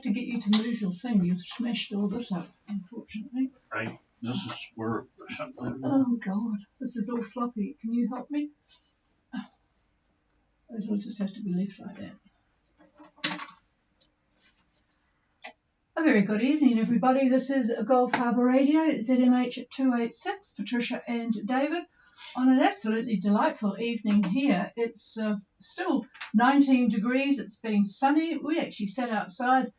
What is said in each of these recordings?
to get you to move your thing. You've smashed all this up, unfortunately. Right. This is where... Oh, God. This is all floppy. Can you help me? It'll just have to be left like that. A very good evening, everybody. This is Gulf Harbour Radio, ZMH 286, Patricia and David, on an absolutely delightful evening here. It's still 19 degrees. It's been sunny. We actually sat outside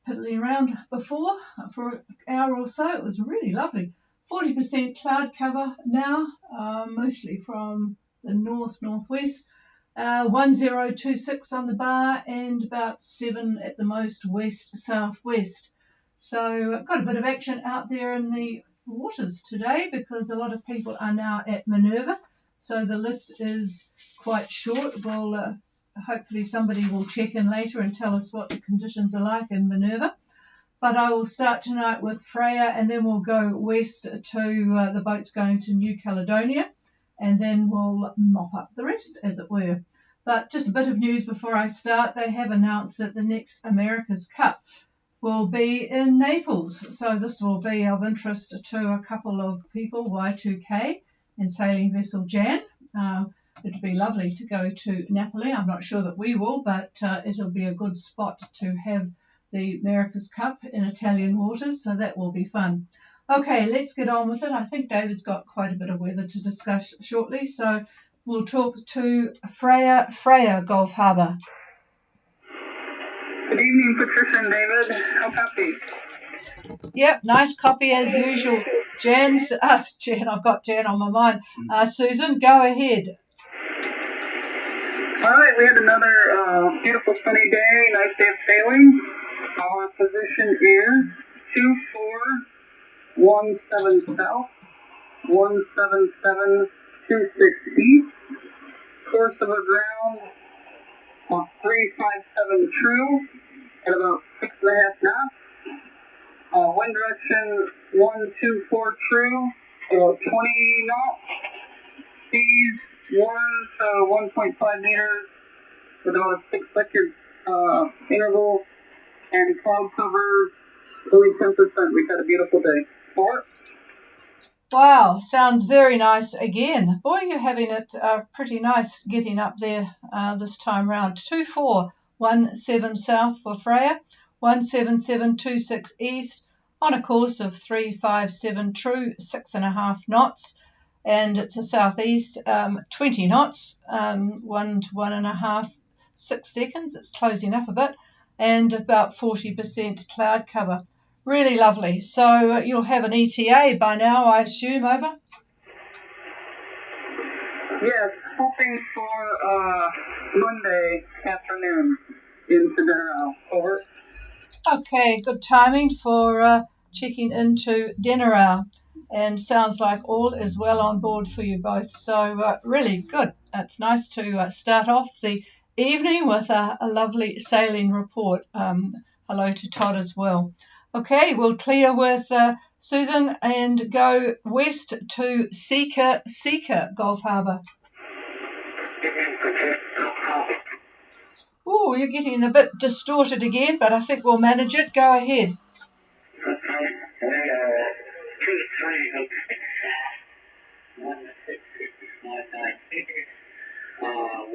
piddling around before for an hour or so. It was really lovely. 40% cloud cover now, mostly from the northwest. 1026 on the bar and about 7 at the most west-southwest. So I've got a bit of action out there in the waters today because a lot of people are now at Minerva. So the list is quite short. Well, hopefully somebody will check in later and tell us what the conditions are like in Minerva. But I will start tonight with Freya, and then we'll go west to the boats going to New Caledonia, and then we'll mop up the rest, as it were. But just a bit of news before I start. They have announced that the next America's Cup will be in Naples. So this will be of interest to a couple of people, Y2K and Sailing Vessel Jan. It'd be lovely to go to Napoli. I'm not sure that we will, but it'll be a good spot to have the America's Cup in Italian waters, so that will be fun. Okay, let's get on with it. I think David's got quite a bit of weather to discuss shortly, so we'll talk to Freya, Gulf Harbour. Good evening, Patricia and David. How copy? Yep, nice copy as usual. Jan, I've got Jan on my mind. Susan, go ahead. All right, we had another beautiful sunny day, nice day of sailing. Our position is 2417 south, 17726 east. Course of aground 357 true at about 6.5 knots. Wind direction 124 true at about 20 knots. Seas 1 to 1.5 meters with about a 6-second interval. And cloud cover only 10%. We've had a beautiful day. 4. Wow, sounds very nice again. Boy, you're having it pretty nice getting up there this time round. 2417 south for Freya, 17726 east on a course of 357 true, 6.5 knots. And it's a southeast, 20 knots, 1 to 1.5, 6 seconds. It's closing up a bit. And about 40% cloud cover. Really lovely. So you'll have an ETA by now, I assume, over? Yes, hoping for Monday afternoon into Denarau. Over. Okay, good timing for checking into Denarau. And sounds like all is well on board for you both. So really good. It's nice to start off the evening with a lovely sailing report. Hello to Todd as well. Okay, we'll clear with Susan and go west to Seeker, Gulf Harbour. Oh, you're getting a bit distorted again, but I think we'll manage it. Go ahead.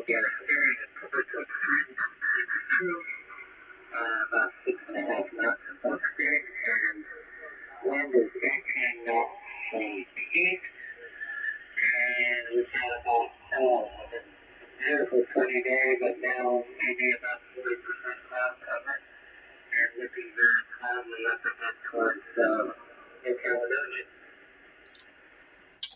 We are steering at about 6.5 knots above steering, and wind is 18 knots from the east, and we've had about a beautiful sunny day, but now maybe about 40% cloud cover, and looking very cloudy up ahead towards New Caledonia.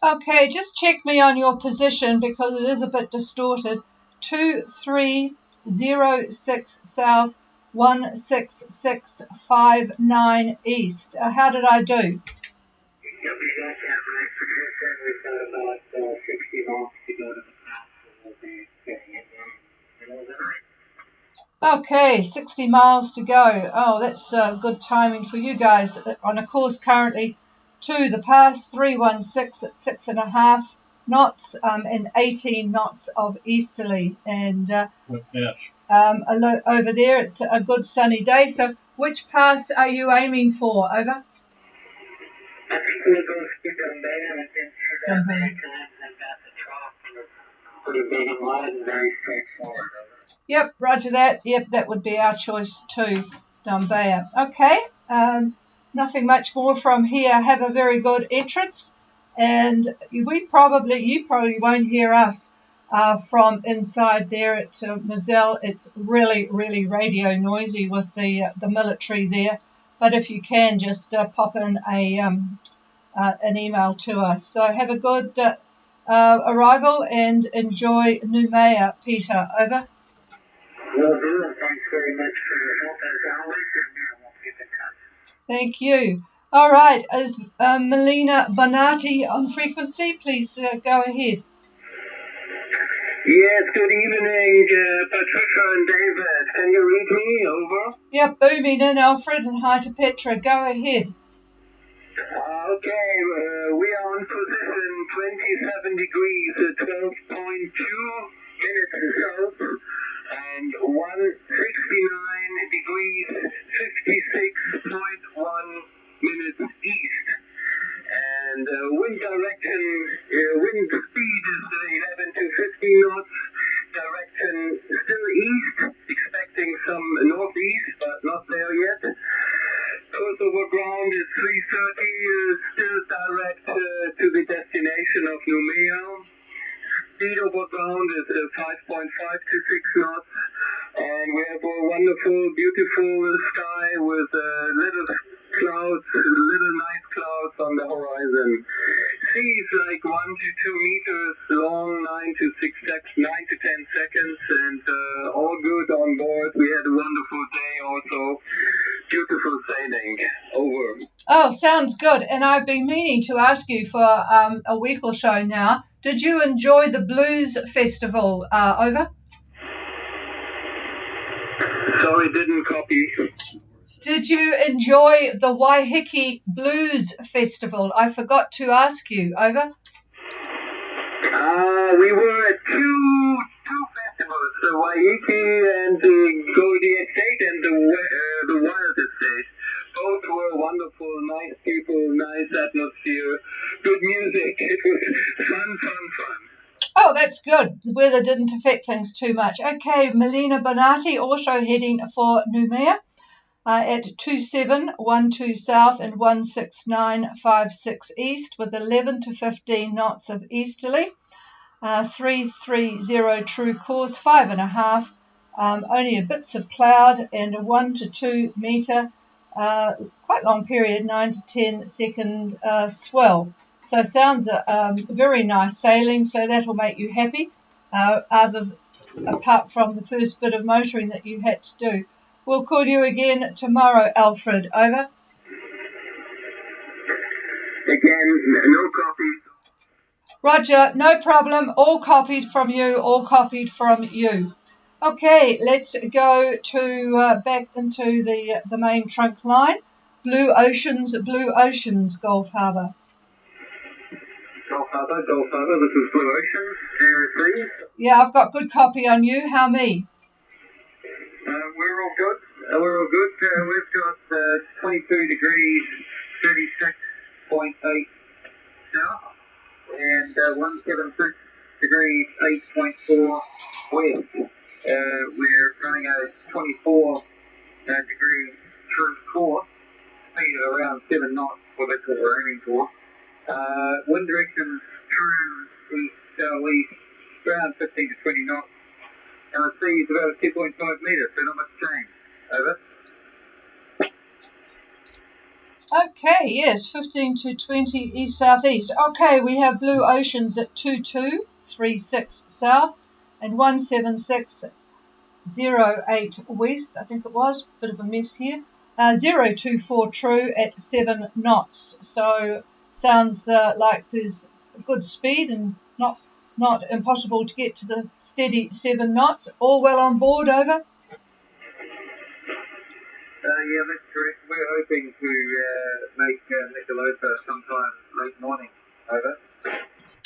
Okay, just check me on your position because it is a bit distorted. 2306 south, 16659 east. How did I do? Yep, you got that right, Patricia. We've got about 60 miles to go to the south, and we'll be getting it in the night. Okay, 60 miles to go. Oh, that's good timing for you guys. On a course currently to the pass, 316 at 6.5 knots and 18 knots of easterly. And yes. over there. It's a good sunny day. So which pass are you aiming for? Over? I think we'll go to Dumbaya and then through that Dumbaya. lake and got the trough and it's pretty big and wide and very straightforward. Yep, roger that. Yep, that would be our choice too, Dumbaya. Okay, nothing much more from here. Have a very good entrance, and you probably won't hear us from inside there at Mizelle. It's really, really radio noisy with the military there. But if you can, just pop in an email to us. So have a good arrival and enjoy Noumea, Peter. Over. Will do, and thanks very much for your help as always, and we'll keep in touch. Thank you. All right, is Melina Bonatti on frequency? Please go ahead. Yes, good evening, Patricia and David. Can you read me? Over. Yep, booming in, Alfred, and hi to Petra. Go ahead. Okay, we are on position 27 degrees, 12.2 minutes south, and 169 degrees, 56.1 minutes east. And wind direction, wind speed is 11 to 15 knots. Direction still east, expecting some northeast, but not there yet. Course over ground is 330, still direct to the destination of Noumea. Speed over ground is 5.5 to 6 knots, and we have a wonderful, beautiful sky with little clouds, little nice clouds on the horizon. Sea is like 1 to 2 meters long, 9 to 10 seconds, and all good on board. We had a wonderful day also. Beautiful sailing. Over. Oh, sounds good. And I've been meaning to ask you for a week or so now. Did you enjoy the Blues Festival? Over. Sorry, didn't copy. Did you enjoy the Waiheke Blues Festival? I forgot to ask you. Over. We were at two festivals, the Waiheke and the Goldie Estate and the Wild Estate. Both were wonderful, nice people, nice atmosphere, good music. It was fun. Oh, that's good. The weather didn't affect things too much. Okay, Melina Bonatti also heading for Noumea at 2712 south and 16956 east with 11 to 15 knots of easterly. 330 true course, 5.5, only a bits of cloud and a 1 to 2 metre, quite long period, 9 to 10 second swell. So sounds very nice sailing, so that will make you happy, apart from the first bit of motoring that you had to do. We'll call you again tomorrow, Alfred. Over. Again, no copy. Roger, no problem. All copied from you, all copied from you. Okay, let's go to back into the main trunk line. Blue Oceans, Gulf Harbour. Gulf Harbour, this is Blue Oceans, please. Yeah, I've got good copy on you. How me? We're all good. We've got 22 degrees, 36.8 south, and 176 degrees, 8.4 west. We're running at 24 degrees true course, speed of around 7 knots, well that's what we're aiming for. Wind direction true east-southeast, around 15 to 20 knots. And the sea is about 2.5 metres, so not much change. Over. Okay, yes, 15 to 20 east-southeast. Okay, we have Blue Oceans at 2236 south and 17608 west, I think it was. Bit of a mess here. 024 true at 7 knots. So sounds like there's good speed and not impossible to get to the steady 7 knots. All well on board. Over. Yeah, that's correct. We're hoping to make Nicolota sometime late morning. Over.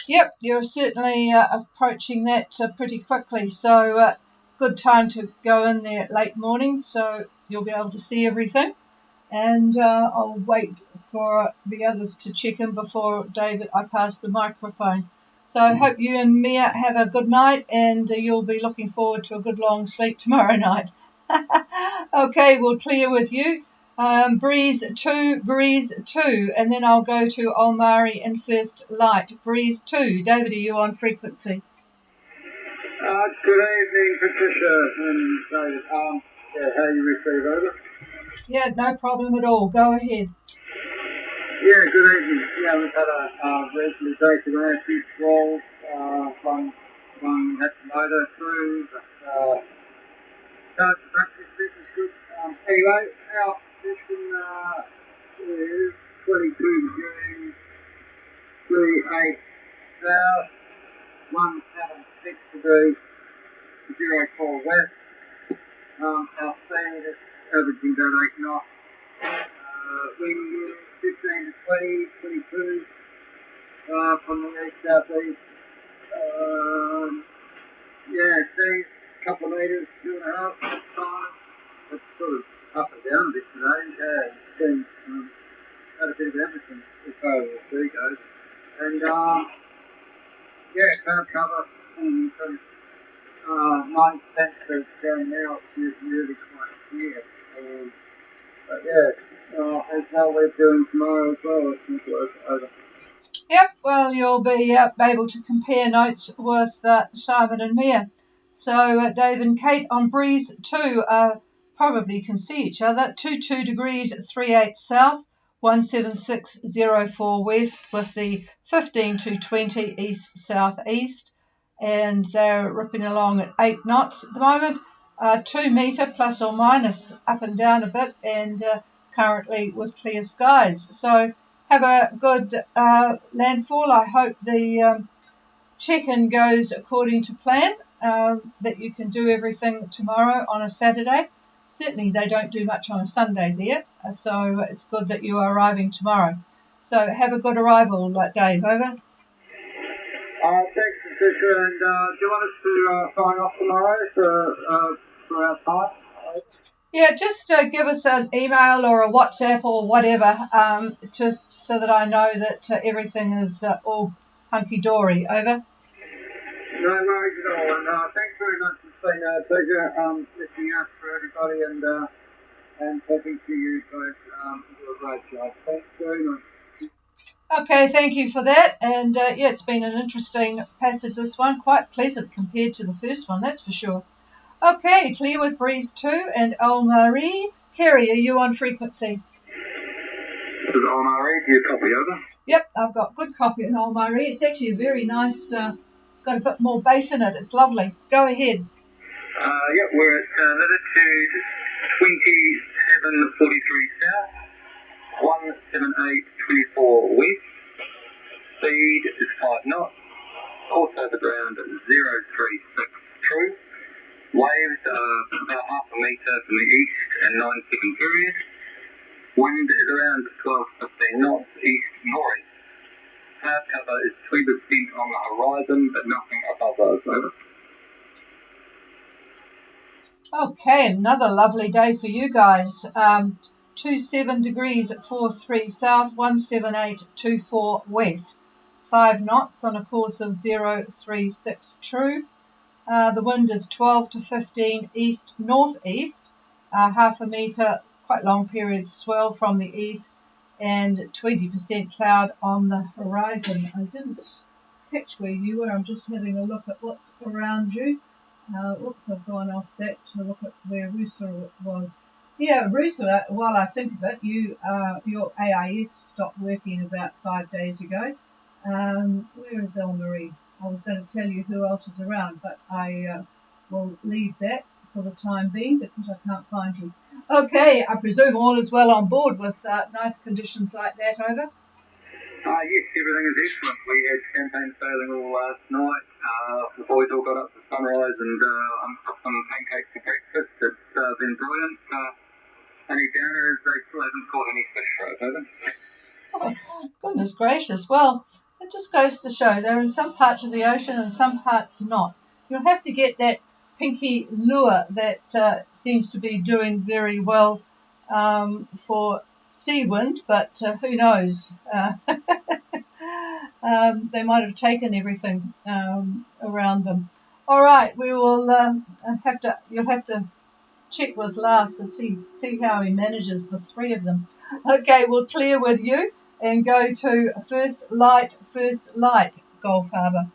Yep, you're certainly approaching that pretty quickly. So good time to go in there late morning, so you'll be able to see everything. And I'll wait for the others to check in before David I pass the microphone. So I hope you and Mia have a good night, and you'll be looking forward to a good long sleep tomorrow night. Okay, we'll clear with you. Breeze 2, and then I'll go to Olmari in first light. Breeze 2. David, are you on frequency? Good evening, Patricia and David. How you receive over? Yeah, no problem at all. Go ahead. Yeah, good evening. Yeah, we've had a reasonably day today. A few swalls, one had to motor through, but practice is good. Anyway, our position is 22 degrees, 38 south, 176 degrees, 04 west. Our speed is averaging about 8 knots. Wind 15 to 20, 22 from the east southeast. Seas a couple of metres, 2.5. It's sort of up and down a bit today. Yeah, it's been had a bit of everything as far as the sea goes. And cloud cover and sort of 9% that's down now. It's really quite clear. As well we're doing tomorrow as well. It's not over. Yep, well, you'll be able to compare notes with Simon and Mia. So Dave and Kate on Breeze 2 probably can see each other. 22 degrees, 38 south, 17604 west with the 15 to 20 east southeast. And they're ripping along at 8 knots at the moment. 2 metre plus or minus up and down a bit, and currently with clear skies. So have a good landfall. I hope the check-in goes according to plan, that you can do everything tomorrow on a Saturday. Certainly they don't do much on a Sunday there, so it's good that you are arriving tomorrow. So have a good arrival, Dave. Over. Thanks, Patricia. And do you want us to sign off tomorrow for our time? Yeah, just give us an email or a WhatsApp or whatever, just so that I know that everything is all hunky-dory. Over. No worries at all. And thanks very much. It's been a pleasure listening out for everybody and talking to you both. You do a great job. Thanks very much. Okay, thank you for that. And it's been an interesting passage, this one. Quite pleasant compared to the first one, that's for sure. Okay, clear with Breeze 2 and Olmari. Kerry, are you on frequency? This is Olmari. Do you copy over? Yep, I've got good copy in Olmari. It's actually a very nice, it's got a bit more bass in it. It's lovely. Go ahead. We're at latitude 2743 south, 17824 west. Speed is 5 knots. Course over ground 036 true. Waves are about half a metre from the east and 9-second period. Wind is around 12 to 15 knots east northeast. Cloud cover is 3% on the horizon, but nothing above us. Over. Okay, another lovely day for you guys. 27 degrees at 43 south, 17824 west. 5 knots on a course of 036 true. The wind is 12 to 15 east-northeast, half a metre, quite long period swell from the east, and 20% cloud on the horizon. I didn't catch where you were. I'm just having a look at what's around you. Oops, I've gone off that to look at where Rusa was. Yeah, Rusa, while I think of it, your AIS stopped working about 5 days ago. Where is Elmarie? I was going to tell you who else is around, but I will leave that for the time being because I can't find you. Okay, I presume all is well on board with nice conditions like that. Over. Yes, everything is excellent. We had champagne sailing all last night. The boys all got up to sunrise and got some pancakes for breakfast. It's been brilliant. Any downers, they still haven't caught any fish for us, have they? Oh, goodness gracious. Well, it just goes to show they're in some parts of the ocean and some parts not. You'll have to get that pinky lure that seems to be doing very well for sea wind, but who knows? They might have taken everything around them. All right, we will you'll have to check with Lars to see how he manages the three of them. Okay, we'll clear with you and go to first light, Gulf Harbour.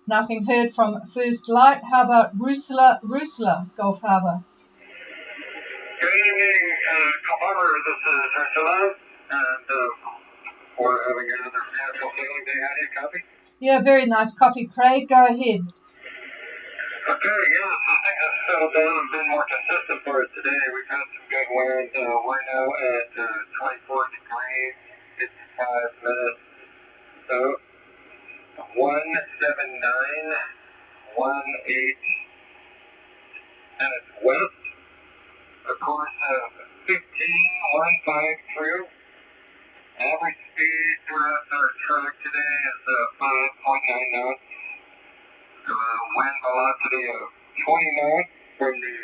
Nothing heard from first light. How about Roosla, Gulf Harbour? Good evening, Harbour. This is Ursula, and we're having another beautiful sailing day out here. Copy? Yeah, very nice copy, Craig. Go ahead. Okay, yeah, so things have settled down and been more consistent for us today. We've had some good wind. We're now at 24 degrees, 55 minutes. So, 179, 18, and it's west. Of course, 15, 15 through. Average speed throughout our track today is 5.9 knots. Wind velocity of 20 knots from the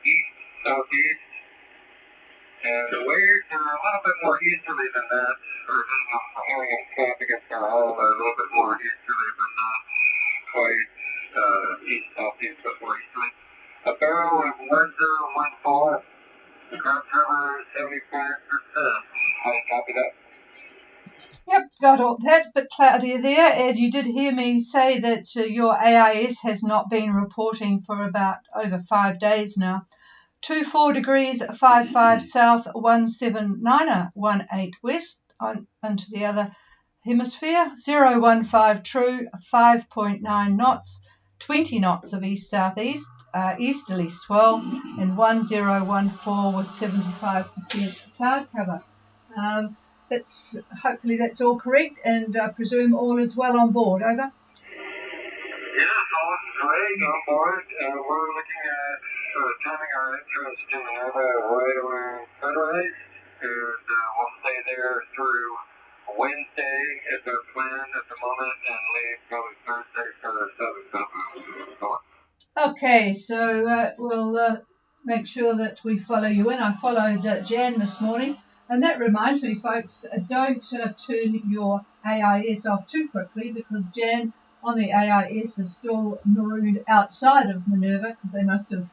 east-southeast. And the waves are a little bit more easterly than that. We're hearing them slap against our hull a little bit more easterly, but not quite east-southeast, but more easterly. A barrel of 1014. The ground cover is 75%. How do you copy that? Yep, got all that, but cloudy there. And you did hear me say that your AIS has not been reporting for about over 5 days now. 24 degrees, 55 south, 179er, 18 west onto the other hemisphere. 015 true, 5.9 knots, 20 knots of east-southeast, easterly swell, and 1014 with 75% cloud cover. Hopefully that's all correct, and I presume all is well on board. Over. Yes, all is great on board. We're looking at turning our entrance to Minerva right around sunrise, and we'll stay there through Wednesday is our plan at the moment, and leave probably Thursday for our 7th. Okay, so we'll make sure that we follow you in. I followed Jan this morning. And that reminds me, folks, don't turn your AIS off too quickly, because Jan on the AIS is still marooned outside of Minerva, because they must have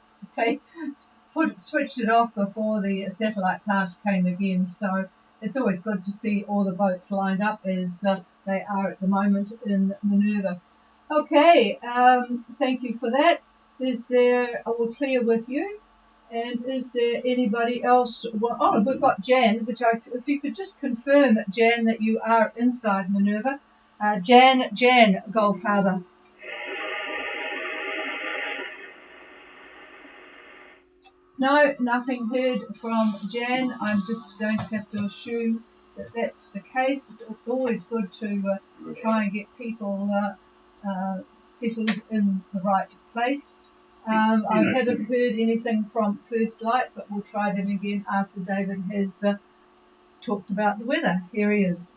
switched it off before the satellite pass came again. So it's always good to see all the boats lined up as they are at the moment in Minerva. Okay, thank you for that. I will clear with you. And is there anybody else? Oh, we've got Jan, if you could just confirm, Jan, that you are inside Minerva. Jan, Gulf Harbour. No, nothing heard from Jan. I'm just going to have to assume that that's the case. It's always good to try and get people settled in the right place. I haven't heard anything from First Light, but we'll try them again after David has talked about the weather. Here he is.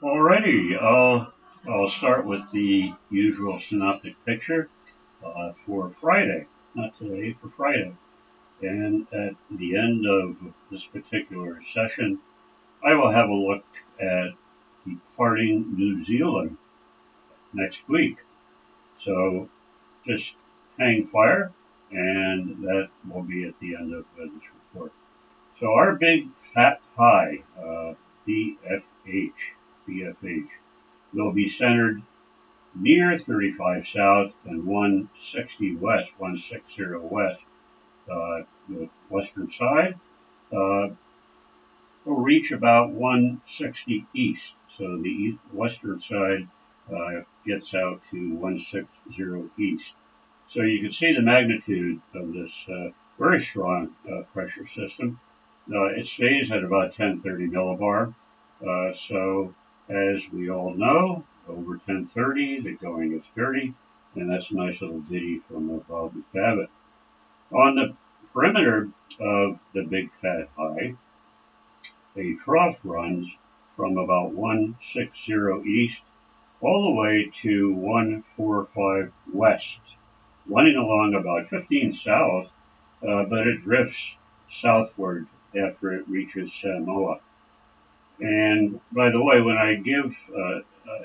Alrighty, I'll start with the usual synoptic picture for Friday, not today, for Friday. And at the end of this particular session, I will have a look at departing New Zealand next week. So just hang fire, and that will be at the end of this report. So our big fat high, BFH, will be centered near 35 south and 160 west, the western side. Will reach about 160 east, so the western side gets out to 160 east. So you can see the magnitude of this very strong pressure system. It stays at about 1030 millibar. So as we all know, over 1030, the going gets dirty, and that's a nice little ditty from Bob McBabbit. On the perimeter of the big fat high, a trough runs from about 160 east all the way to 145 west, running along about 15 south, but it drifts southward after it reaches Samoa. And by the way, when I give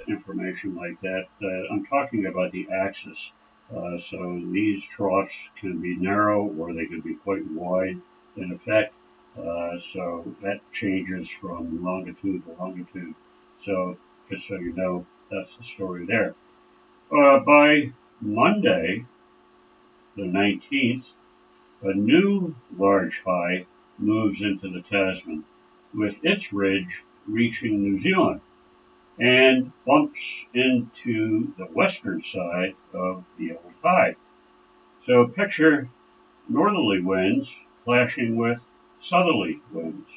information like that, I'm talking about the axis. So these troughs can be narrow or they can be quite wide in effect. So that changes from longitude to longitude. So just so you know, that's the story there. By Monday, the 19th, a new large high moves into the Tasman, with its ridge reaching New Zealand and bumps into the western side of the old high. So picture northerly winds clashing with southerly winds.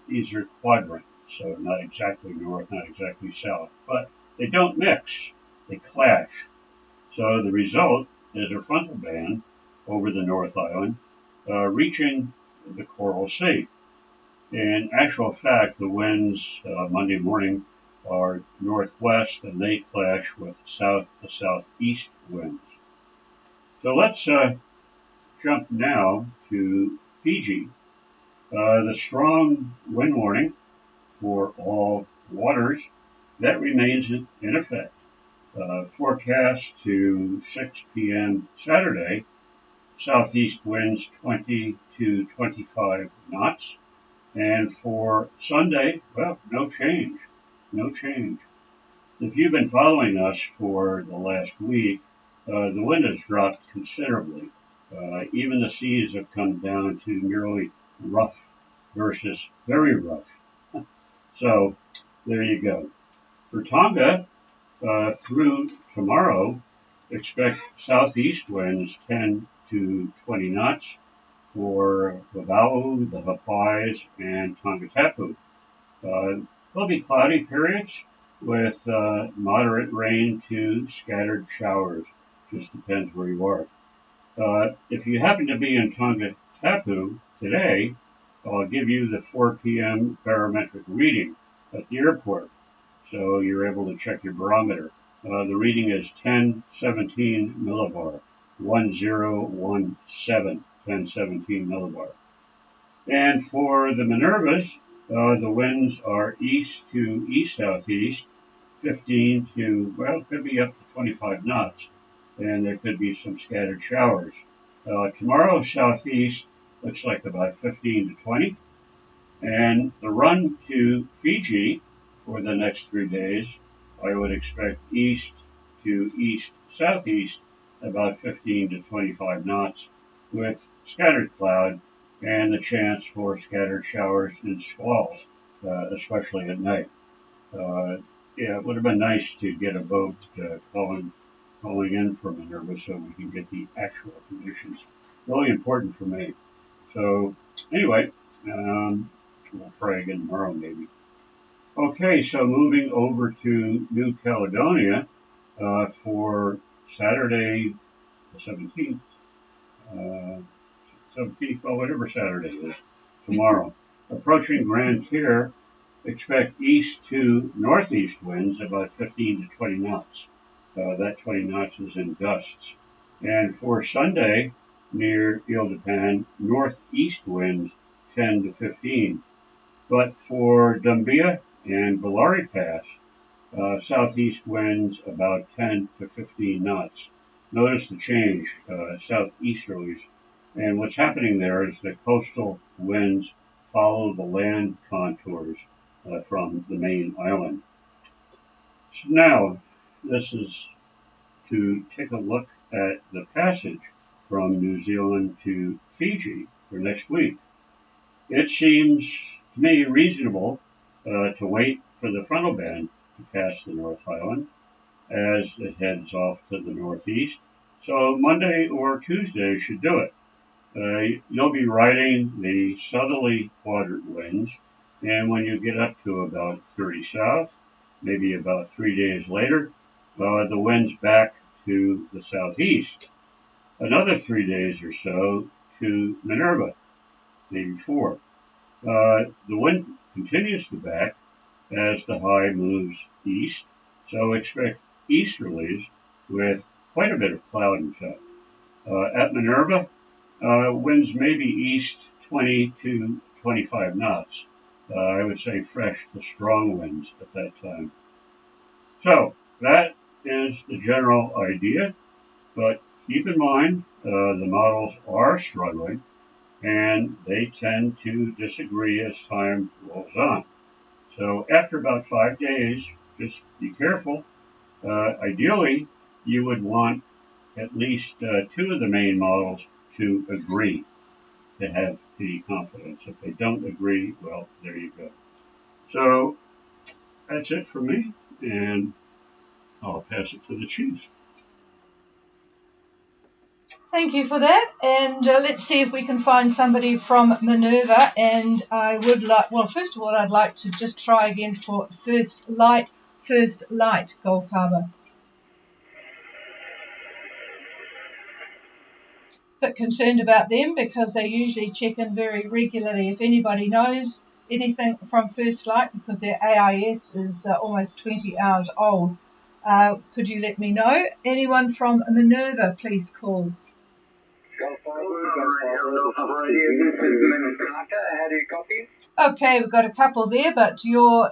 These are quadrant, so not exactly north, not exactly south, but they don't mix, they clash. So the result is a frontal band over the North Island, reaching the Coral Sea. In actual fact, the winds Monday morning are northwest and they clash with south to southeast winds. So let's jump now to Fiji. The strong wind warning for all waters that remains in effect. Forecast to 6 p.m. Saturday, southeast winds 20 to 25 knots. And for Sunday, well, no change. No change. If you've been following us for the last week, the wind has dropped considerably. Even the seas have come down to nearly rough versus very rough. So there you go. For Tonga, through tomorrow, expect southeast winds 10 to 20 knots for Vavau, the Hapais, and Tongatapu. There'll be cloudy periods with moderate rain to scattered showers. Just depends where you are. If you happen to be in Tongatapu today, I'll give you the 4 p.m. barometric reading at the airport, so you're able to check your barometer. The reading is 1017 millibar, 1017, 1017 millibar. And for the Minervas, the winds are east to east-southeast, 15 to, well, it could be up to 25 knots, and there could be some scattered showers. Tomorrow, southeast looks like about 15 to 20, and the run to Fiji for the next 3 days, I would expect east to east-southeast, about 15 to 25 knots, with scattered cloud and the chance for scattered showers and squalls, especially at night. Yeah, it would have been nice to get a boat calling in from Minerva so we can get the actual conditions. Really important for me. So anyway, we'll try again tomorrow maybe. Okay, so moving over to New Caledonia for Saturday the 17th. 17th, well, whatever Saturday is, tomorrow. Approaching Grand Tier, expect east to northeast winds about 15 to 20 knots. That 20 knots is in gusts. And for Sunday, near Ile de Pan, northeast winds 10 to 15. But for Dumbia and Bellari Pass, southeast winds about 10 to 15 knots. Notice the change, southeasterlies. And what's happening there is the coastal winds follow the land contours from the main island. So now, this is to take a look at the passage from New Zealand to Fiji for next week. It seems to me reasonable to wait for the frontal band to pass the North Island as it heads off to the northeast. So Monday or Tuesday should do it. You'll be riding the southerly quadrant winds, and when you get up to about 30 south, maybe about 3 days later, the wind's back to the southeast. Another 3 days or so to Minerva, maybe 4. The wind continues to back as the high moves east, so expect easterlies with quite a bit of cloud and chuck. At Minerva, winds may be east 20 to 25 knots. I would say fresh to strong winds at that time. So that is the general idea, but keep in mind the models are struggling and they tend to disagree as time rolls on. So after about 5 days, just be careful. Ideally, you would want at least 2 of the main models to agree, to have the confidence. If they don't agree, well, there you go. So that's it for me, and I'll pass it to the chiefs. Thank you for that, and let's see if we can find somebody from Minerva. And I would like, well, first of all, I'd like to just try again for First Light, Gulf Harbour. Bit concerned about them because they usually check in very regularly. If anybody knows anything from First Light, because their AIS is almost 20 hours old, could you let me know? Anyone from Minerva, please call. Okay, we've got a couple there, but you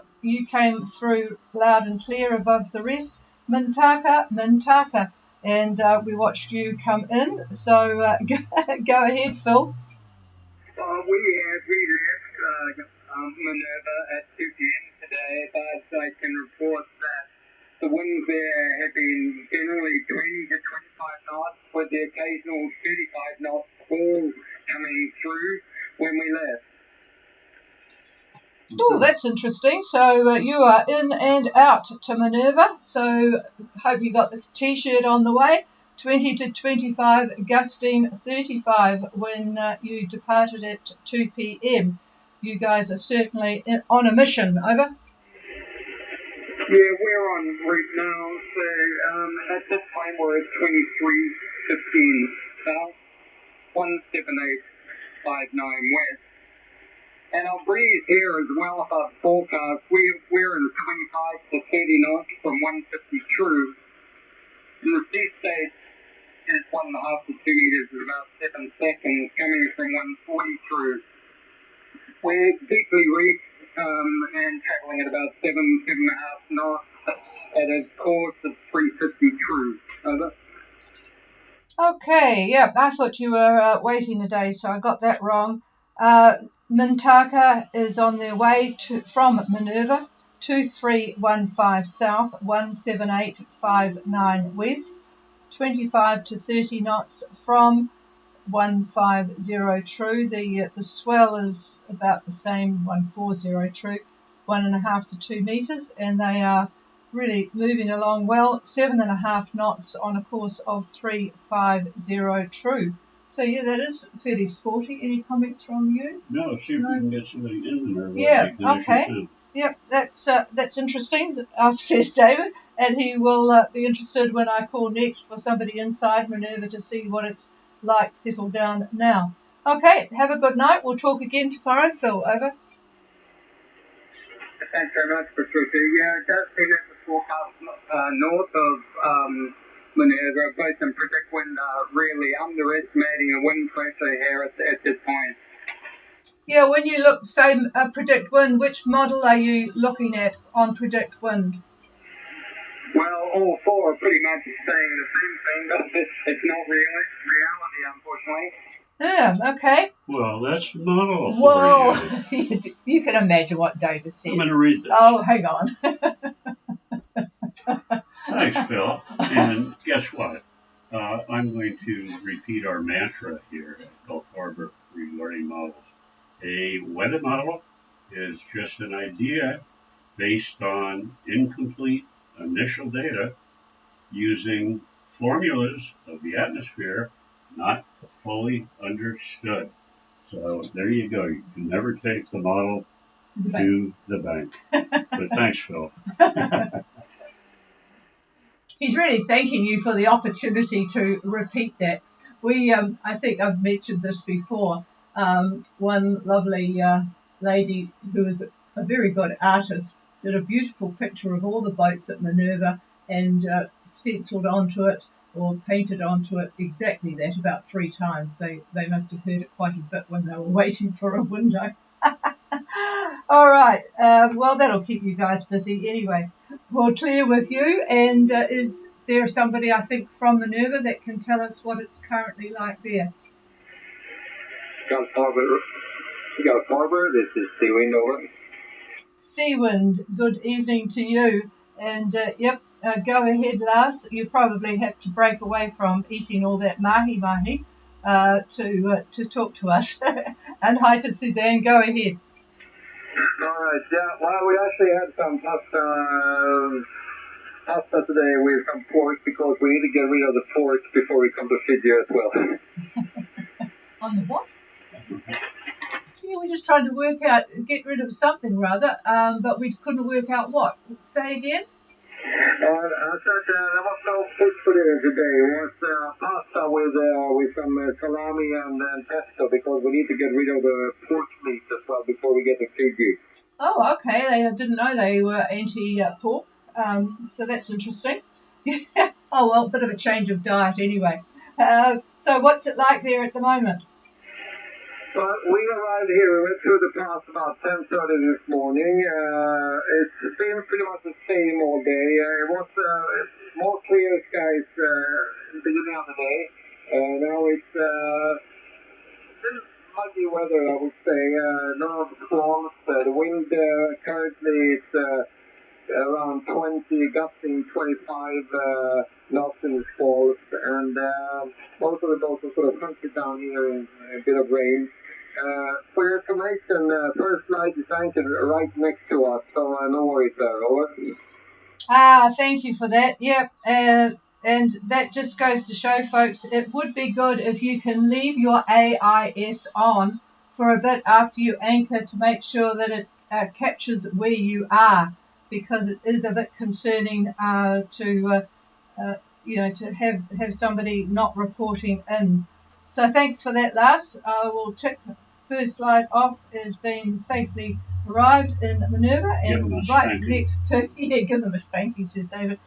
came through loud and clear above the rest. Mintaka, and we watched you come in, so go ahead, Phil. We left Minerva at 2 p.m. today, but I can report that the winds there have been generally 20 to 25 knots, with the occasional 35 knots all coming through when we left. Oh, that's interesting. So you are in and out to Minerva. So hope you got the T-shirt on the way. 20 to 25, gusting 35 when you departed at 2 p.m. You guys are certainly on a mission. Over. Yeah, we're on route now. So at this point we're at 23:15 south, 17859 west. And our breeze here is well above forecast. We're in 25 to 30 knots from 150 true. And the sea state is 1.5 to 2 meters in about 7 seconds, coming from 140 true. We're deeply reefed and traveling at about 7.5 knots at a course of 350 true. Over. Okay, yeah, I thought you were waiting a day, so I got that wrong. Mintaka is on their way from Minerva, 2315 south, 17859 west, 25 to 30 knots from 150 true. The swell is about the same, 140 true, 1.5 to 2 meters, and they are really moving along well, 7.5 knots on a course of 350 true. So yeah, that is fairly sporty. Any comments from you? No, see if we can get somebody in there. Yeah, okay. Yep, that's interesting, says David, and he will be interested when I call next for somebody inside Minerva to see what it's like settled down now. Okay, have a good night. We'll talk again tomorrow. Phil, over. Thanks very much, Patricia. Yeah, it does seem that the forecast north of Minerva, both in predict wind, really underestimating the wind pressure here at this point. Yeah, when you look, say, predict wind, which model are you looking at on predict wind? Well, all four are pretty much saying the same thing, but it's not reality, unfortunately. Yeah, okay. Well, that's the model. Well, you can imagine what David said. I'm going to read this. Oh, hang on. Thanks, Phil. And guess what? I'm going to repeat our mantra here at Gulf Harbour regarding models. A weather model is just an idea based on incomplete initial data using formulas of the atmosphere not fully understood. So there you go. You can never take the model to the bank. But thanks, Phil. He's really thanking you for the opportunity to repeat that. I think I've mentioned this before. One lovely lady who is a very good artist did a beautiful picture of all the boats at Minerva and stenciled onto it or painted onto it exactly that about 3 times. They must have heard it quite a bit when they were waiting for a window. All right, well, that'll keep you guys busy anyway. We'll clear with you, and is there somebody, I think, from Minerva that can tell us what it's currently like there? Harbour, this is Seawind, over. Seawind, good evening to you. And yep, go ahead, Lars. You probably have to break away from eating all that mahi-mahi to talk to us. And hi to Suzanne, go ahead. Alright, yeah, well, we actually had some pasta today with some pork because we need to get rid of the pork before we come to Fiji as well. On the what? Yeah, we just tried to get rid of something rather, but we couldn't work out what. Say again? I said there was no fish for dinner today. It was pasta with some salami and pesto because we need to get rid of the pork meat as well before we get to Fiji. Oh, okay. I didn't know they were anti-pork, so that's interesting. Oh, well, a bit of a change of diet anyway. So what's it like there at the moment? Well, we arrived here, we went through the pass about 10:30 this morning. It's been pretty much the same all day. It was more clear skies in the beginning of the day. Now it's been muggy weather, I would say. No storms. The wind currently is around 20, gusting 25 knots in the squalls. And most of the boats are sort of hunkered down here in a bit of rain. For your information, first light is anchored right next to us, so no worries there, over. Thank you for that. Yep, and that just goes to show, folks, it would be good if you can leave your AIS on for a bit after you anchor to make sure that it captures where you are, because it is a bit concerning to have somebody not reporting in. So thanks for that, Lars. I will tick first light off as being safely arrived in Minerva and right next to, give them a spanking, says David,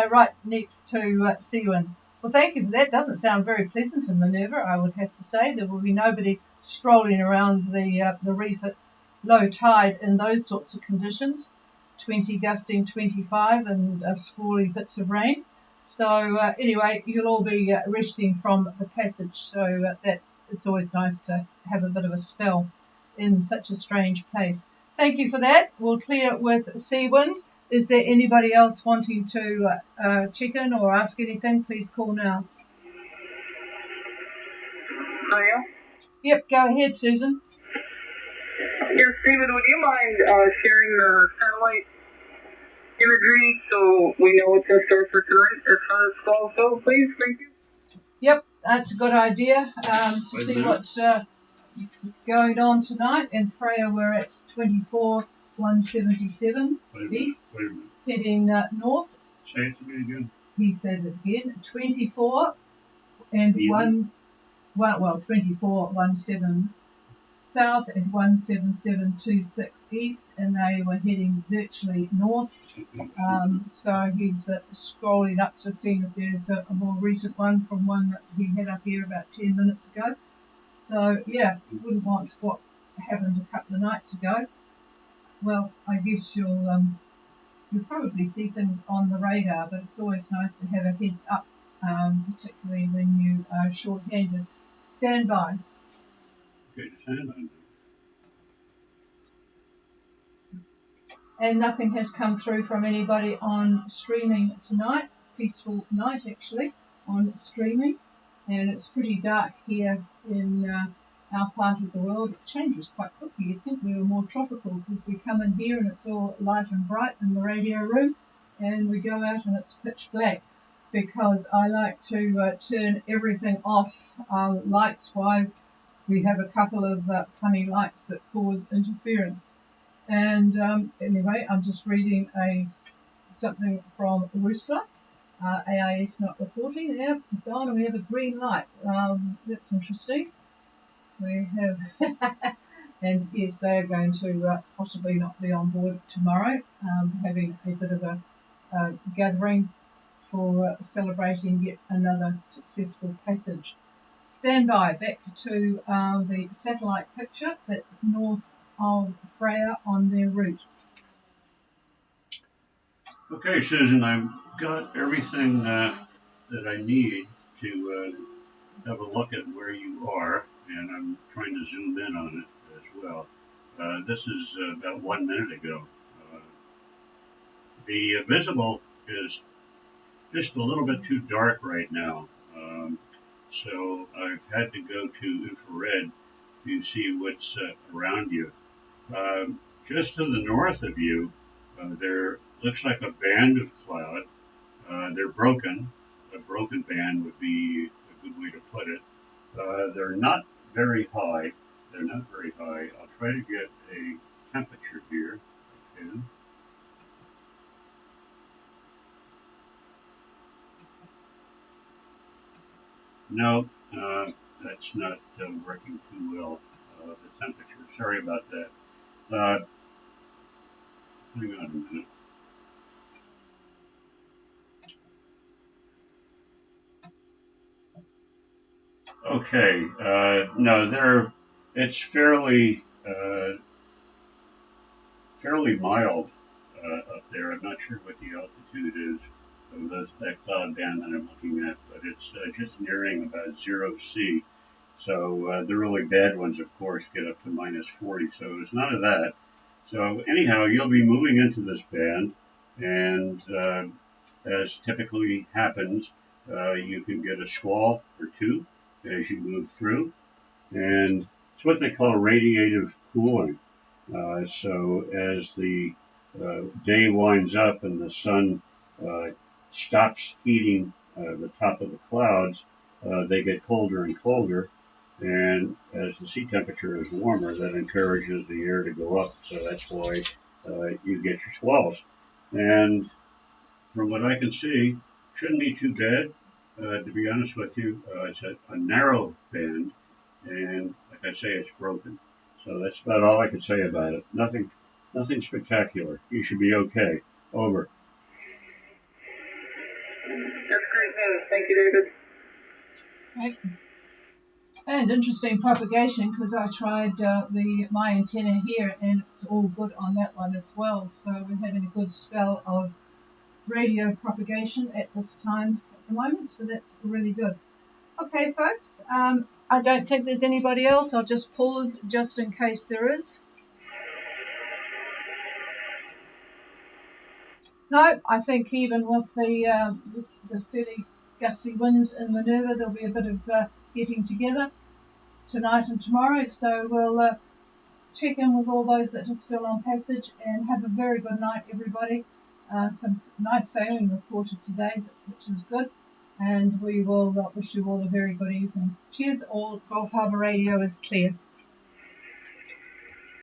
right next to Seawind. Well, thank you for that. Doesn't sound very pleasant in Minerva, I would have to say. There will be nobody strolling around the reef at low tide in those sorts of conditions, 20 gusting 25 and squally bits of rain. So anyway, you'll all be resting from the passage, so it's always nice to have a bit of a spell in such a strange place. Thank you for that. We'll clear with Seawind. Is there anybody else wanting to check in or ask anything? Please call now. Hiya? Yep, go ahead, Susan. Yes, David, would you mind sharing the satellite imagery so we know what's in store for tonight as far as calls go, please? Thank you. Yep, that's a good idea to see what's going on tonight. In Freya, we're at 24,177 east, heading north. Say it to me again. He said it again. 24 and 24,17 south and 17726 east, and they were heading virtually north. So he's scrolling up to see if there's a more recent one from one that he had up here about 10 minutes ago. So yeah, you wouldn't want what happened a couple of nights ago. Well, I guess you'll probably see things on the radar, but it's always nice to have a heads up, particularly when you are short-handed. Stand by. And nothing has come through from anybody on streaming tonight. Peaceful night, actually, on streaming. And it's pretty dark here in our part of the world. It changes quite quickly. You'd think we were more tropical because we come in here and it's all light and bright in the radio room, and we go out and it's pitch black, because I like to turn everything off lights-wise. We have a couple of funny lights that cause interference. And anyway, I'm just reading something from Whistler. AIS not reporting. Yeah, it's on, and we have a green light. That's interesting. We have And yes, they're going to possibly not be on board tomorrow, having a bit of a gathering for celebrating yet another successful passage. Stand by, back to the satellite picture that's north of Freya on their route. Okay, Susan, I've got everything that I need to have a look at where you are, and I'm trying to zoom in on it as well. This is about 1 minute ago. The visible is just a little bit too dark right now, so I've had to go to infrared to see what's around you. Just to the north of you, there looks like a band of cloud. They're broken. A broken band would be a good way to put it. They're not very high. They're not very high. I'll try to get a temperature here. Okay. No, that's not working too well. The temperature. Sorry about that. Hang on a minute. Okay. No, it's fairly mild up there. I'm not sure what the altitude is of that cloud band that I'm looking at, but it's just nearing about 0°C. So the really bad ones, of course, get up to -40. So it's none of that. So anyhow, you'll be moving into this band, and as typically happens, you can get a squall or two as you move through, and it's what they call radiative cooling. So as the day winds up and the sun stops heating the top of the clouds, they get colder and colder. And as the sea temperature is warmer, that encourages the air to go up. So that's why you get your squalls. And from what I can see, shouldn't be too bad. To be honest with you, it's a narrow band, and like I say, it's broken. So that's about all I can say about it. Nothing spectacular. You should be okay. Over. That's great news. Thank you, David. Okay. And interesting propagation, because I tried my antenna here and it's all good on that one as well. So we're having a good spell of radio propagation at this time at the moment, so that's really good. Okay, folks, I don't think there's anybody else. I'll just pause just in case there is. No, I think even with the fairly gusty winds in Minerva, there'll be a bit of getting together tonight and tomorrow. So we'll check in with all those that are still on passage, and have a very good night, everybody. Some nice sailing reported today, which is good. And we will wish you all a very good evening. Cheers all. Gulf Harbour Radio is clear.